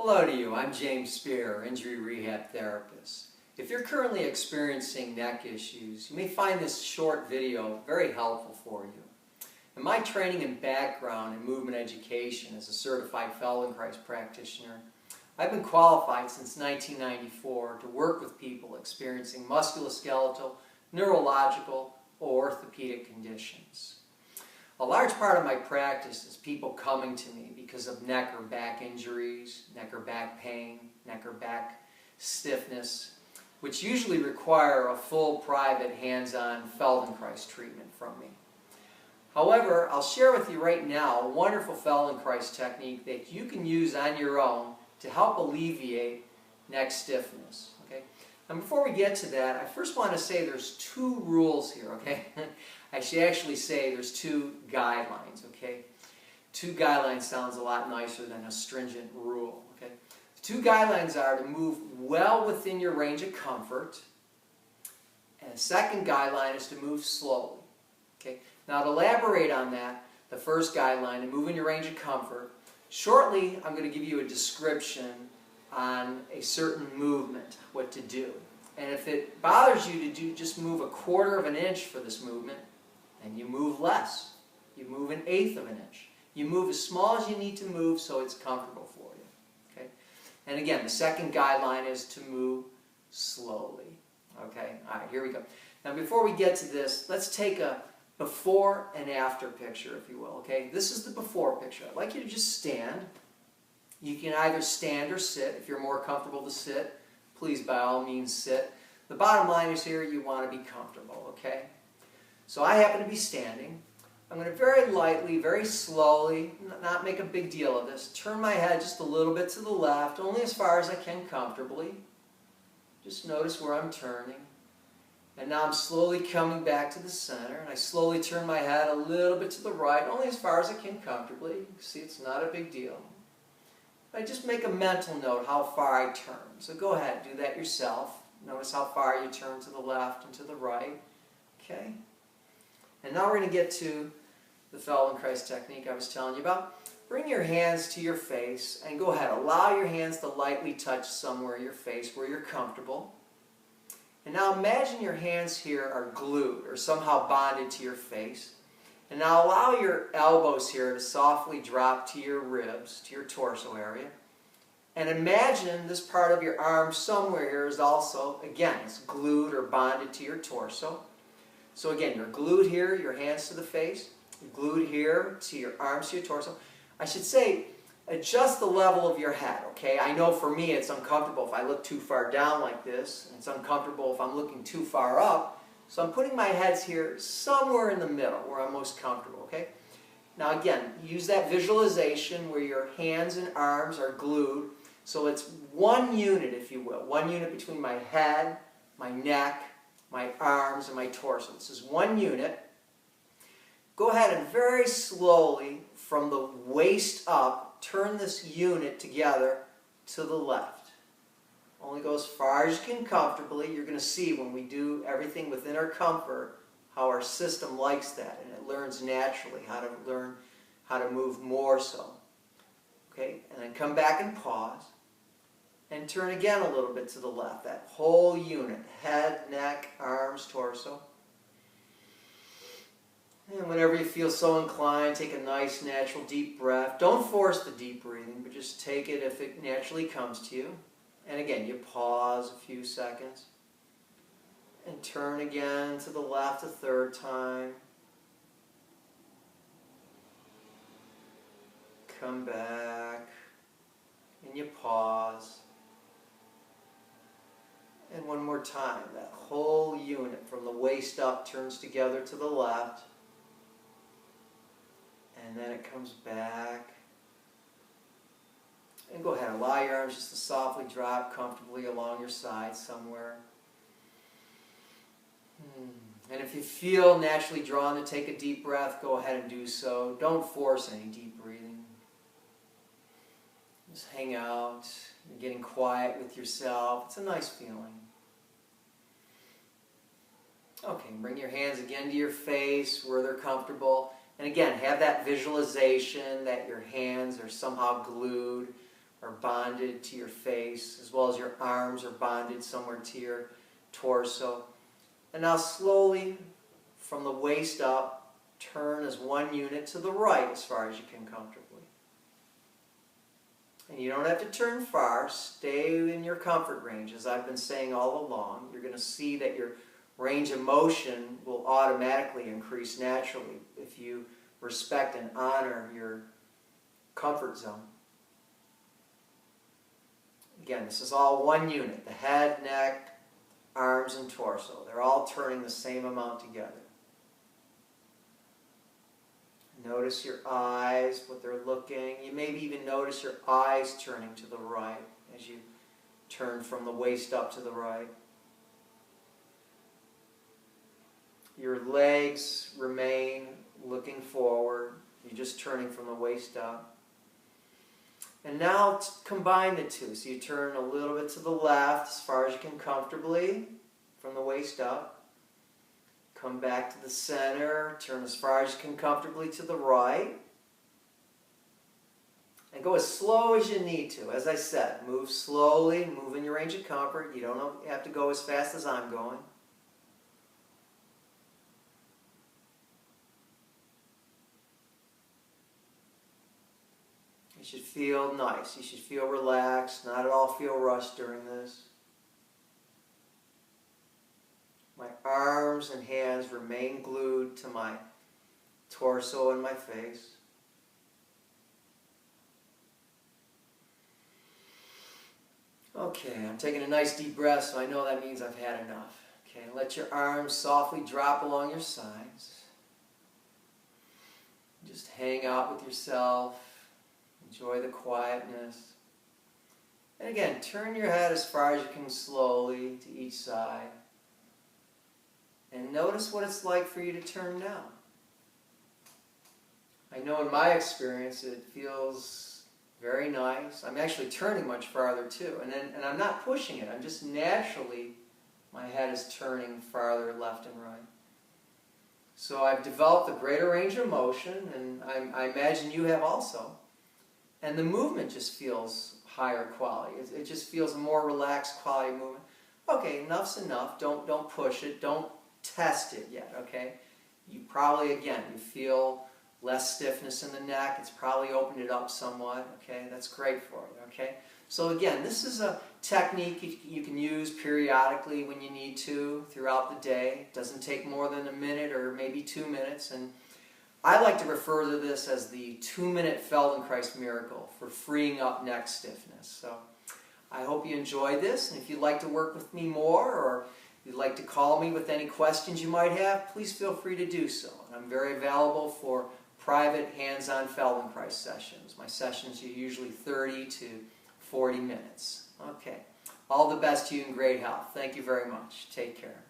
Hello to you, I'm James Speer, Injury Rehab Therapist. If you're currently experiencing neck issues, you may find this short video very helpful for you. In my training and background in movement education as a certified Feldenkrais practitioner, I've been qualified since 1994 to work with people experiencing musculo-skeletal, neurological, or orthopedic conditions. A large part of my practice is people coming to me because of neck or back injuries, neck or back pain, neck or back stiffness, which usually require a full private hands-on Feldenkrais treatment from me. However, I'll share with you right now a wonderful Feldenkrais technique that you can use on your own to help alleviate neck stiffness. Okay? And before we get to that, I first want to say there's two rules here, okay? I should actually say there's two guidelines, okay? Two guidelines sounds a lot nicer than a stringent rule, okay? The two guidelines are to move well within your range of comfort, and the second guideline is to move slowly, okay? Now to elaborate on that, the first guideline, to move in your range of comfort, shortly I'm going to give you a description on a certain movement, what to do. And if it bothers you to just move 1/4 of an inch for this movement, then you move less. You move 1/8 of an inch. You move as small as you need to move so it's comfortable for you. Okay? And again, the second guideline is to move slowly. Okay? Alright, here we go. Now before we get to this, let's take a before and after picture, if you will. Okay? This is the before picture. I'd like you to just stand. You can either stand or sit. If you're more comfortable to sit, please by all means sit. The bottom line is here, you want to be comfortable, okay? So I happen to be standing. I'm going to very lightly, very slowly, not make a big deal of this, turn my head just a little bit to the left, only as far as I can comfortably. Just notice where I'm turning. And now I'm slowly coming back to the center, and I slowly turn my head a little bit to the right, only as far as I can comfortably. You can see it's not a big deal. I just make a mental note how far I turn. So go ahead, do that yourself. Notice how far you turn to the left and to the right. Okay? And now we're going to get to the Feldenkrais technique I was telling you about. Bring your hands to your face and go ahead. Allow your hands to lightly touch somewhere in your face where you're comfortable. And now imagine your hands here are glued or somehow bonded to your face. And now allow your elbows here to softly drop to your ribs, to your torso area. And imagine this part of your arm somewhere here is also, again, it's glued or bonded to your torso. So again, you're glued here, your hands to the face. You're glued here to your arms to your torso. I should say, adjust the level of your head, okay? I know for me it's uncomfortable if I look too far down like this. And it's uncomfortable if I'm looking too far up. So I'm putting my heads here somewhere in the middle where I'm most comfortable, okay? Now again, use that visualization where your hands and arms are glued. So it's one unit, if you will. One unit between my head, my neck, my arms, and my torso. This is one unit. Go ahead and very slowly, from the waist up, turn this unit together to the left. Only go as far as you can comfortably. You're going to see when we do everything within our comfort how our system likes that, and it learns naturally how to move more so. Okay, and then come back and pause and turn again a little bit to the left. That whole unit, head, neck, arms, torso. And whenever you feel so inclined, take a nice natural deep breath. Don't force the deep breathing, but just take it if it naturally comes to you. And again, you pause a few seconds and turn again to the left a third time. Come back and you pause. And one more time, that whole unit from the waist up turns together to the left. And then it comes back. And go ahead, allow your arms just to softly drop comfortably along your side somewhere. And if you feel naturally drawn to take a deep breath, go ahead and do so. Don't force any deep breathing. Just hang out. You're getting quiet with yourself. It's a nice feeling. Okay, bring your hands again to your face where they're comfortable. And again, have that visualization that your hands are somehow glued or are bonded to your face, as well as your arms are bonded somewhere to your torso. And now slowly, from the waist up, turn as one unit to the right as far as you can comfortably. And you don't have to turn far. Stay in your comfort range. As I've been saying all along, you're going to see that your range of motion will automatically increase naturally if you respect and honor your comfort zone. Again, this is all one unit. The head, neck, arms, and torso. They're all turning the same amount together. Notice your eyes, what they're looking. You maybe even notice your eyes turning to the right as you turn from the waist up to the right. Your legs remain looking forward. You're just turning from the waist up. And now combine the two. So you turn a little bit to the left as far as you can comfortably from the waist up. Come back to the center, turn as far as you can comfortably to the right. And go as slow as you need to. As I said, move slowly, move in your range of comfort. You don't have to go as fast as I'm going. You should feel nice. You should feel relaxed, not at all feel rushed during this. My arms and hands remain glued to my torso and my face. Okay, I'm taking a nice deep breath, so I know that means I've had enough. Okay, let your arms softly drop along your sides. Just hang out with yourself. Enjoy the quietness. And again, turn your head as far as you can slowly to each side. And notice what it's like for you to turn now. I know in my experience it feels very nice. I'm actually turning much farther too. And I'm not pushing it. I'm just naturally, my head is turning farther left and right. So I've developed a greater range of motion, and I imagine you have also. And the movement just feels higher quality. It just feels a more relaxed quality movement. Okay, enough's enough. Don't push it. Don't test it yet, okay? You probably, again, you feel less stiffness in the neck. It's probably opened it up somewhat, okay? That's great for you, okay? So again, this is a technique you can use periodically when you need to throughout the day. It doesn't take more than a minute or maybe 2 minutes. And I like to refer to this as the 2-minute Feldenkrais miracle for freeing up neck stiffness. So I hope you enjoyed this. And if you'd like to work with me more, or you'd like to call me with any questions you might have, please feel free to do so. And I'm very available for private hands-on Feldenkrais sessions. My sessions are usually 30 to 40 minutes. Okay. All the best to you and great health. Thank you very much. Take care.